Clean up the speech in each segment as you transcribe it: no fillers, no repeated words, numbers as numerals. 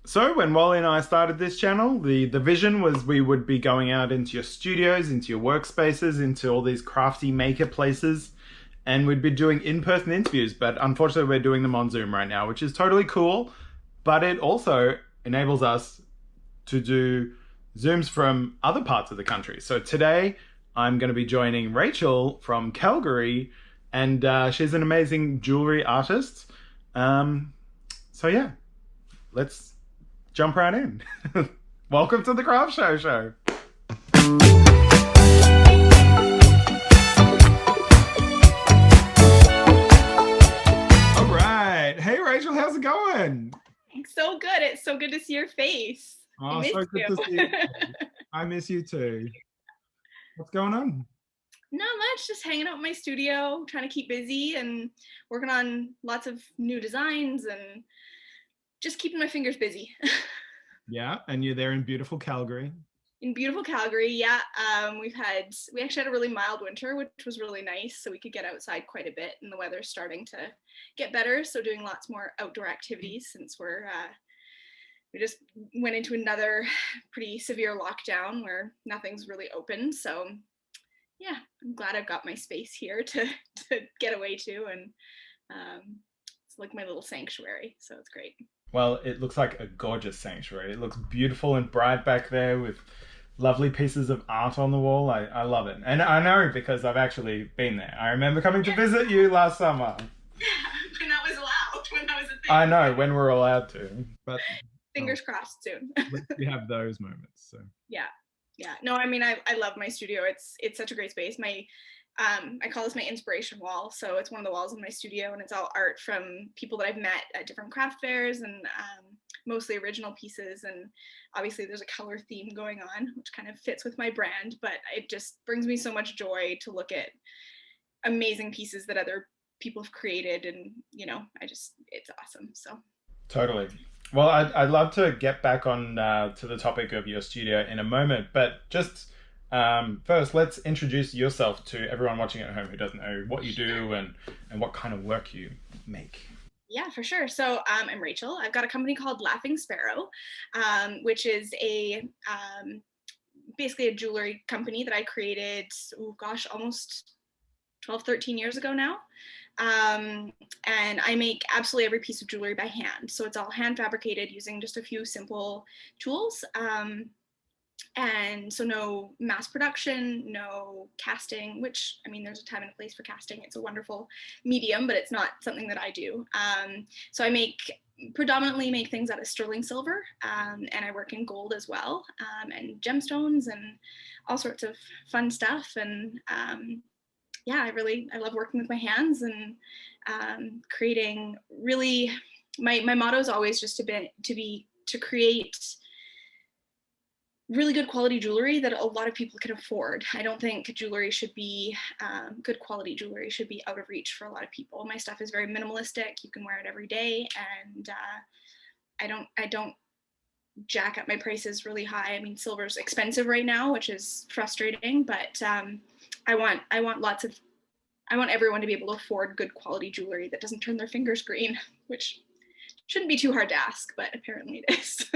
So when Wally and I started this channel, the vision was we would be going out into your studios, into your workspaces, into all these crafty maker places, and we'd be doing in-person interviews. But unfortunately, we're doing them on Zoom right now, which is totally cool. But it also enables us to do Zooms from other parts of the country. So today, I'm going to be joining Rachael from Calgary, and she's an amazing jewelry artist. Um, so yeah, let's jump right in. Welcome to the Craft Show. All right. Hey, Rachael, how's it going? So good. It's so good to see your face. I Oh, miss so good you. to see you. I miss you too. What's going on? Not much, just hanging out in my studio, trying to keep busy and working on lots of new designs and just keeping my fingers busy. Yeah, and you're there in beautiful Calgary. In beautiful Calgary, yeah. We actually had a really mild winter, which was really nice. So we could get outside quite a bit, and the weather's starting to get better. So doing lots more outdoor activities since we just went into another pretty severe lockdown where nothing's really open. So yeah, I'm glad I've got my space here to get away to, and it's like my little sanctuary. So it's great. Well, it looks like a gorgeous sanctuary. It looks beautiful and bright back there with lovely pieces of art on the wall. I love it. And I know because I've actually been there. I remember coming to visit you last summer. When that was allowed, when that was a thing. I know, when we're allowed to. But Fingers crossed soon. we have those moments. So Yeah, yeah. No, I mean, I love my studio. It's such a great space. I call this my inspiration wall. So it's one of the walls in my studio, and it's all art from people that I've met at different craft fairs, and mostly original pieces. And obviously, there's a color theme going on, which kind of fits with my brand. But it just brings me so much joy to look at amazing pieces that other people have created, and it's awesome. So totally. Well, I'd love to get back on to the topic of your studio in a moment, but just first, let's introduce yourself to everyone watching at home who doesn't know what you do and what kind of work you make. yeah, for sure. So I'm Rachael. I've got a company called Laughing Sparrow, which is a basically a jewelry company that I created, oh gosh, almost 12, 13 years ago now. And I make absolutely every piece of jewelry by hand. So it's all hand fabricated using just a few simple tools. And so no mass production, no casting, which I mean, there's a time and a place for casting. It's a wonderful medium, but it's not something that I do. So I predominantly make things out of sterling silver, and I work in gold as well, and gemstones and all sorts of fun stuff. And yeah, I love working with my hands and creating really. My motto is always just to create really good quality jewelry that a lot of people can afford. I don't think jewelry should be good quality jewelry should be out of reach for a lot of people. My stuff is very minimalistic. You can wear it every day, and I don't jack up my prices really high. I mean, silver's expensive right now, which is frustrating, but I want everyone to be able to afford good quality jewelry that doesn't turn their fingers green, which shouldn't be too hard to ask, but apparently it is.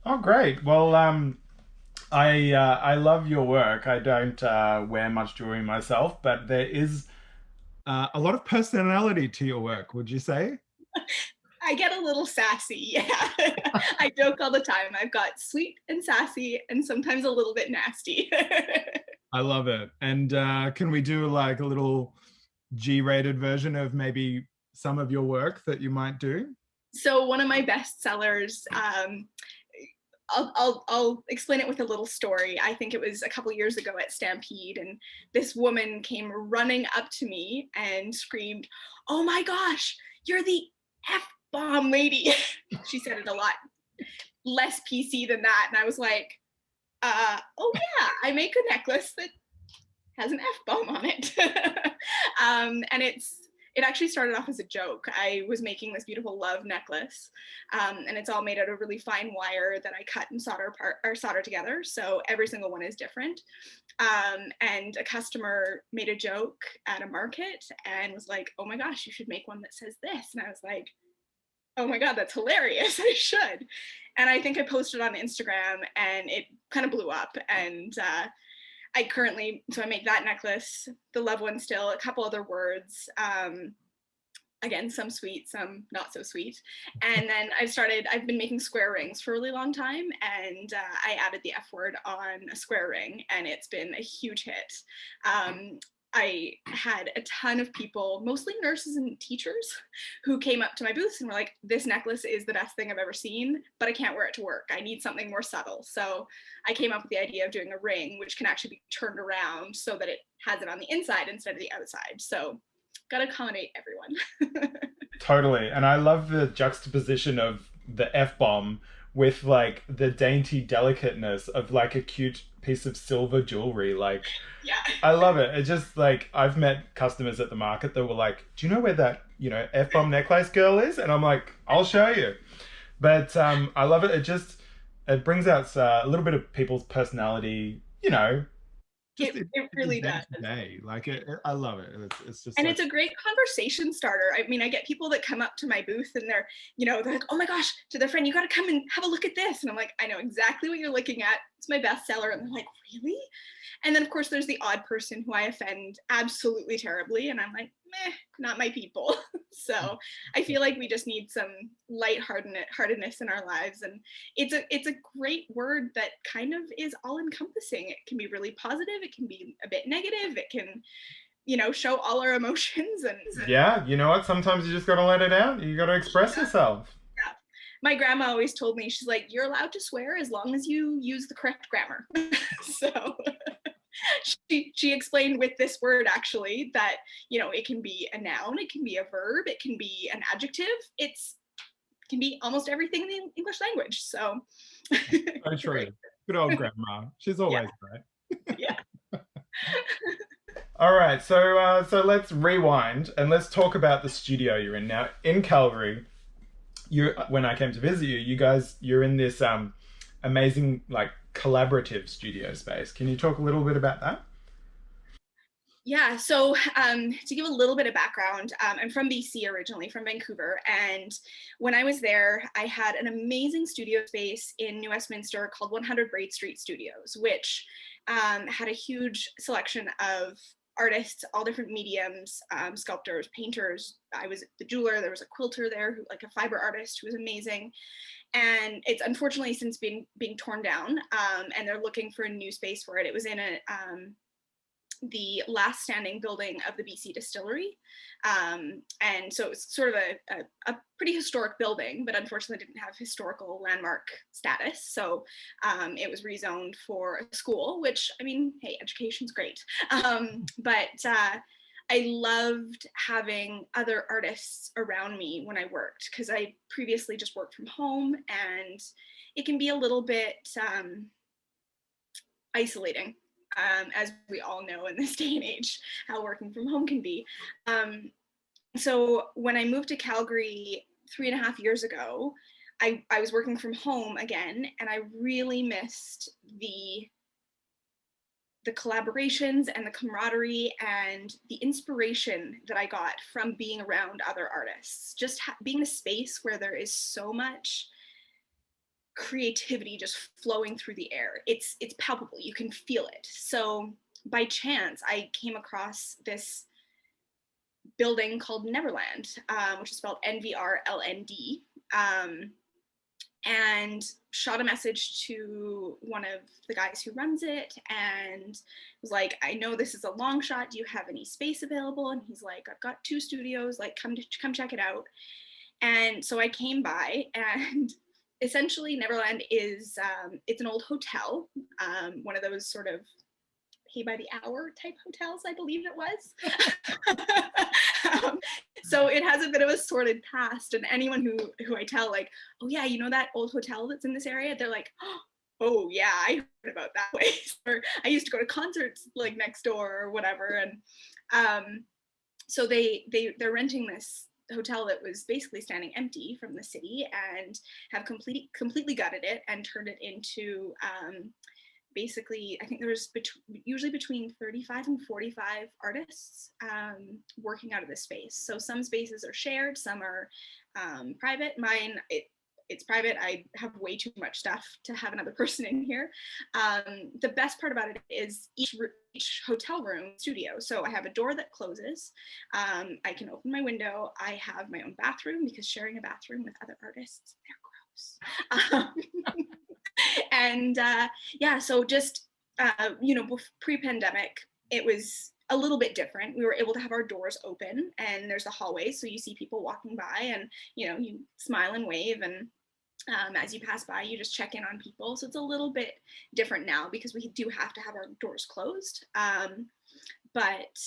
Oh, great. Well, I love your work. I don't wear much jewelry myself, but there is a lot of personality to your work. Would you say? I get a little sassy. Yeah. I joke all the time. I've got sweet and sassy and sometimes a little bit nasty. I love it. And can we do like a little G-rated version of maybe some of your work that you might do? So one of my best sellers, I'll explain it with a little story. I think it was a couple years ago at Stampede, and this woman came running up to me and screamed, "Oh my gosh, you're the F bomb lady." She said it a lot less PC than that. And I was like, oh yeah, I make a necklace that has an F bomb on it. And it actually started off as a joke. I was making this beautiful love necklace, and it's all made out of really fine wire that I cut and solder together. So every single one is different. And a customer made a joke at a market and was like, "Oh my gosh, you should make one that says this." And I was like, oh my God, that's hilarious. I should. And I think I posted on Instagram and it kind of blew up. And so I make that necklace, the love one still, a couple other words. Again, some sweet, some not so sweet. And then I've been making square rings for a really long time. And I added the F word on a square ring and it's been a huge hit. I had a ton of people, mostly nurses and teachers, who came up to my booths and were like, this necklace is the best thing I've ever seen, but I can't wear it to work. I need something more subtle. So I came up with the idea of doing a ring, which can actually be turned around so that it has it on the inside instead of the outside. So got to accommodate everyone. Totally. And I love the juxtaposition of the F bomb with like the dainty delicateness of like a cute piece of silver jewelry. Like, Yeah. I love it. It just like, I've met customers at the market that were like, do you know where that, F bomb necklace girl is? And I'm like, I'll show you. But I love it. It brings out a little bit of people's personality, just It in really day does. to day. Like, I love it. It's just And like, it's a great conversation starter. I mean, I get people that come up to my booth and they're like, oh my gosh, to their friend, you got to come and have a look at this. And I'm like, I know exactly what you're looking at. It's my bestseller. And they're like, really? And then of course there's the odd person who I offend absolutely terribly. And I'm like, meh, not my people. So I feel like we just need some lightheartedness in our lives. And it's a great word that kind of is all encompassing. It can be really positive. It can be a bit negative. It can, show all our emotions and yeah, you know what? Sometimes you just got to let it out. You got to express yourself. yeah. My grandma always told me, she's like, you're allowed to swear as long as you use the correct grammar. So she explained with this word actually that, it can be a noun, it can be a verb, it can be an adjective. It can be almost everything in the English language. So So true. Good old grandma. She's always right. Yeah. All right, so let's rewind and let's talk about the studio you're in now in Calgary. When I came to visit you, you're in this amazing like collaborative studio space. Can you talk a little bit about that? Yeah, so to give a little bit of background, I'm from BC originally, from Vancouver. And when I was there, I had an amazing studio space in New Westminster called 100 Braid Street Studios, which had a huge selection of artists, all different mediums, sculptors, painters. I was the jeweler. There was a quilter there, like a fiber artist who was amazing. And it's unfortunately since being torn down, and they're looking for a new space for it. It was in the last standing building of the BC distillery. And so it was sort of a pretty historic building, but unfortunately didn't have historical landmark status. So it was rezoned for a school, which, I mean, hey, education's great. But I loved having other artists around me when I worked, because I previously just worked from home, and it can be a little bit isolating. As we all know in this day and age, how working from home can be. So when I moved to Calgary 3.5 years ago, I was working from home again, and I really missed the collaborations and the camaraderie and the inspiration that I got from being around other artists. Just being in a space where there is so much creativity just flowing through the air. It's palpable. You can feel it. So by chance, I came across this building called Nvrlnd, which is spelled Nvrlnd, and shot a message to one of the guys who runs it and was like, I know this is a long shot. Do you have any space available? And he's like, I've got 2 studios. Like, come check it out. And so I came by, and essentially Nvrlnd is it's an old hotel, one of those sort of pay by the hour type hotels, I believe it was. So it has a bit of a sordid past, and anyone who I tell, like, oh yeah, you know that old hotel that's in this area, they're like, oh yeah, I heard about that place, or I used to go to concerts like next door or whatever. And so they're renting this hotel that was basically standing empty from the city, and have completely gutted it and turned it into basically, I think there was usually between 35 and 45 artists working out of this space. So some spaces are shared, some are private. Mine, it's private. I have way too much stuff to have another person in here. The best part about it is each hotel room studio. So I have a door that closes. I can open my window. I have my own bathroom, because sharing a bathroom with other artists, they're gross. And yeah, so just pre-pandemic, it was a little bit different. We were able to have our doors open, and there's a hallway, so you see people walking by, and you smile and wave, and as you pass by, you just check in on people. So it's a little bit different now, because we do have to have our doors closed. But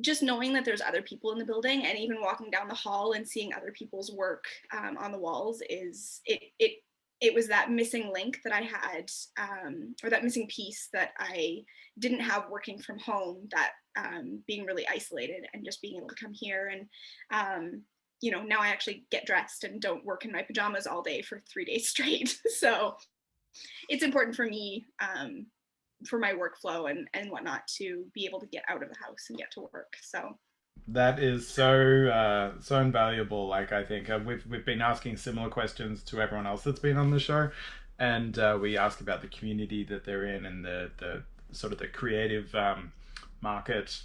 just knowing that there's other people in the building, and even walking down the hall and seeing other people's work on the walls, it was that missing link that I had, or that missing piece that I didn't have working from home, that being really isolated and just being able to come here. And now I actually get dressed and don't work in my pajamas all day for 3 days straight. So it's important for me, for my workflow and whatnot, to be able to get out of the house and get to work. So that is so invaluable. Like, I think we've been asking similar questions to everyone else that's been on the show, and we ask about the community that they're in, and the sort of the creative market,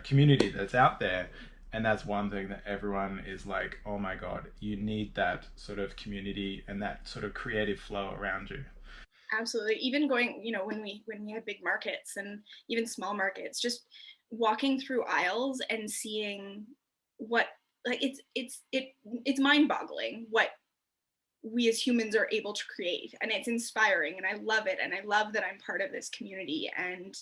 community that's out there. And that's one thing that everyone is like, oh my God, you need that sort of community and that sort of creative flow around you. Absolutely. Even going, when we have big markets and even small markets, just walking through aisles and seeing what, like, it's mind-boggling what we as humans are able to create, and it's inspiring, and I love it, and I love that I'm part of this community, and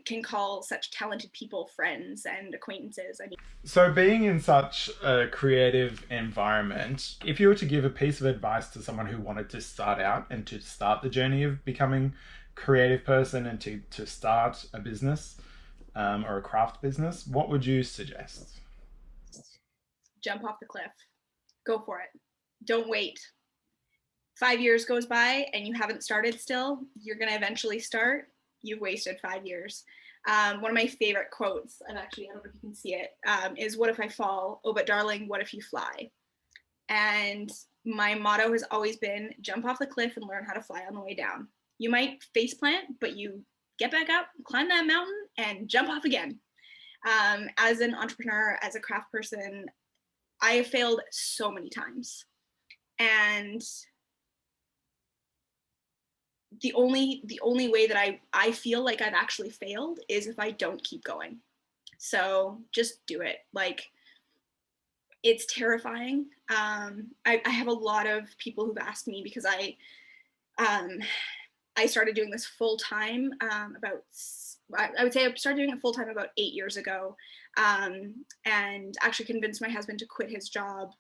can call such talented people friends and acquaintances. I mean, so being in such a creative environment, if you were to give a piece of advice to someone who wanted to start out and to start the journey of becoming a creative person, and to start a business or a craft business, what would you suggest? Jump off the cliff. Go for it. Don't wait. 5 years goes by and you haven't started still. You're going to eventually start. You've wasted 5 years. One of my favorite quotes, and actually, I don't know if you can see it, is, "What if I fall? Oh, but darling, what if you fly?" And my motto has always been, jump off the cliff and learn how to fly on the way down. You might face plant, but you get back up, climb that mountain, and jump off again. As an entrepreneur, as a craft person, I have failed so many times. And the only way that I feel like I've actually failed is if I don't keep going. So just do it. Like, it's terrifying. I have a lot of people who've asked me, because I started doing this full time I would say I started doing it full time about 8 years ago, and actually convinced my husband to quit his job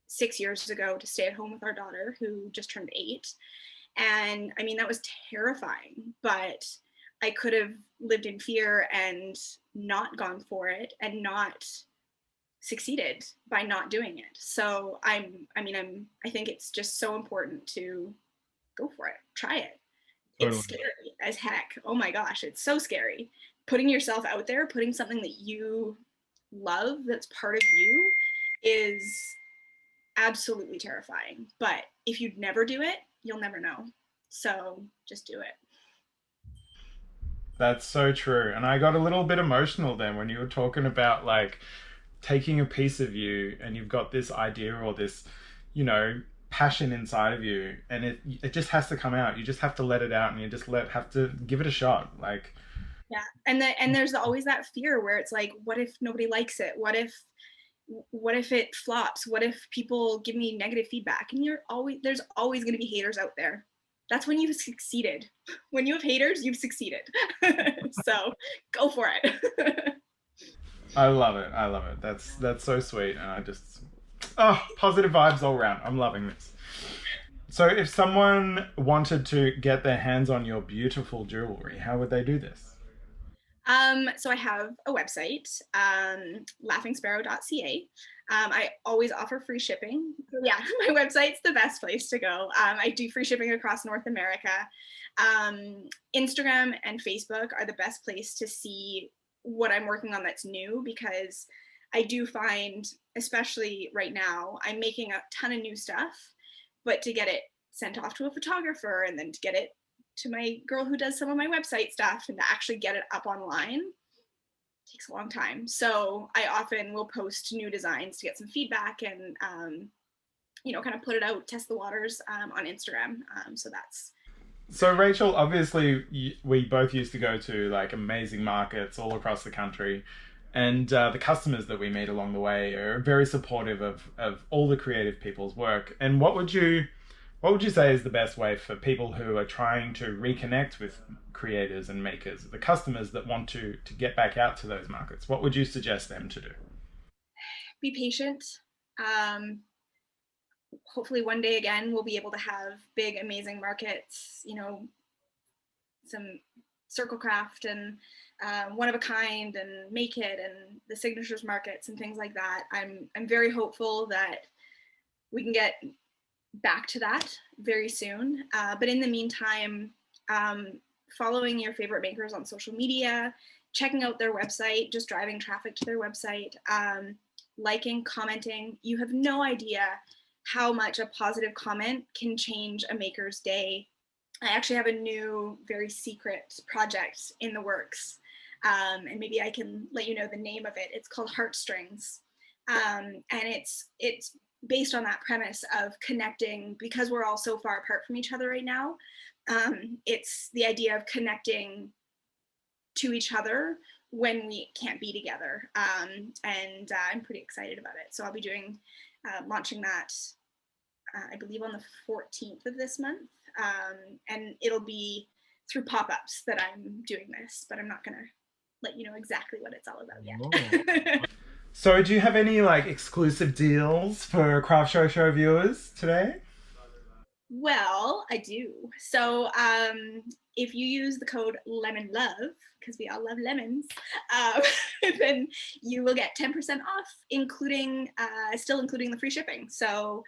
6 years ago to stay at home with our daughter, who just turned 8. And I mean, that was terrifying, but I could have lived in fear and not gone for it and not succeeded by not doing it. So I think it's just so important to go for it. Try it. Totally. It's scary as heck. Oh my gosh, it's so scary. Putting yourself out there, putting something that you love, that's part of you, is absolutely terrifying. But if you never do it, you'll never know. So just do it. That's so true. And I got a little bit emotional then when you were talking about, like, taking a piece of you, and you've got this idea or this, passion inside of you, and it just has to come out. You just have to let it out, and you just have to give it a shot. Like, yeah. And there's always that fear where it's like, what if nobody likes it? What if it flops? What if people give me negative feedback? And there's always going to be haters out there. That's when you've succeeded. When you have haters, you've succeeded. So go for it. I love it. That's so sweet. And I just, positive vibes all around. I'm loving this. So if someone wanted to get their hands on your beautiful jewelry, how would they do this? So I have a website, laughingsparrow.ca. I always offer free shipping. So yeah, my website's the best place to go. I do free shipping across North America. Instagram and Facebook are the best place to see what I'm working on that's new, because I do find, especially right now, I'm making a ton of new stuff, but to get it sent off to a photographer and then to get it to my girl who does some of my website stuff and to actually get it up online takes a long time. So I often will post new designs to get some feedback and, kind of put it out, test the waters on Instagram. So Rachel, obviously we both used to go to like amazing markets all across the country, and the customers that we meet along the way are very supportive of all the creative people's work. And what would you say is the best way for people who are trying to reconnect with creators and makers, the customers that want to get back out to those markets? What would you suggest them to do? Be patient. Hopefully one day again, we'll be able to have big, amazing markets, some circle craft and one of a kind and make it and the signatures markets and things like that. I'm very hopeful that we can get back to that very soon. But in the meantime, following your favorite makers on social media, checking out their website, just driving traffic to their website, liking, commenting. You have no idea how much a positive comment can change a maker's day. I actually have a new, very secret project in the works. And maybe I can let you know the name of it. It's called Heartstrings. And it's based on that premise of connecting, because we're all so far apart from each other right now. It's the idea of connecting to each other when we can't be together. And I'm pretty excited about it. So I'll be launching that, I believe on the 14th of this month. And it'll be through pop-ups that I'm doing this, but I'm not gonna let you know exactly what it's all about yet. So do you have any like exclusive deals for Craft Show viewers today? Well, I do. So if you use the code LemonLove, because we all love lemons, then you will get 10% off, still including the free shipping. So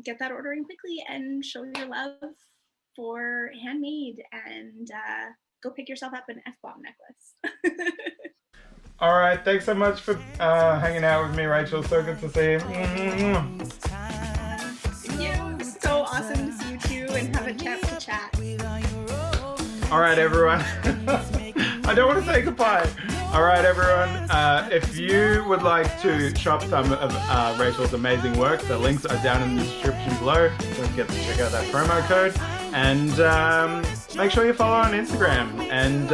get that order in quickly and show your love for handmade, and go pick yourself up an F-bomb necklace. All right, thanks so much for hanging out with me, Rachel. So good to see you. Thank you. So awesome to see you too and have a chance to chat. All right, everyone. I don't want to say goodbye. All right, everyone. If you would like to shop some of Rachel's amazing work, the links are down in the description below. Don't forget to check out that promo code. And make sure you follow on Instagram. And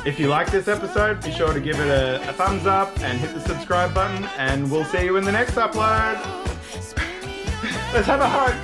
if you like this episode, be sure to give it a thumbs up and hit the subscribe button. And we'll see you in the next upload. Let's have a hug.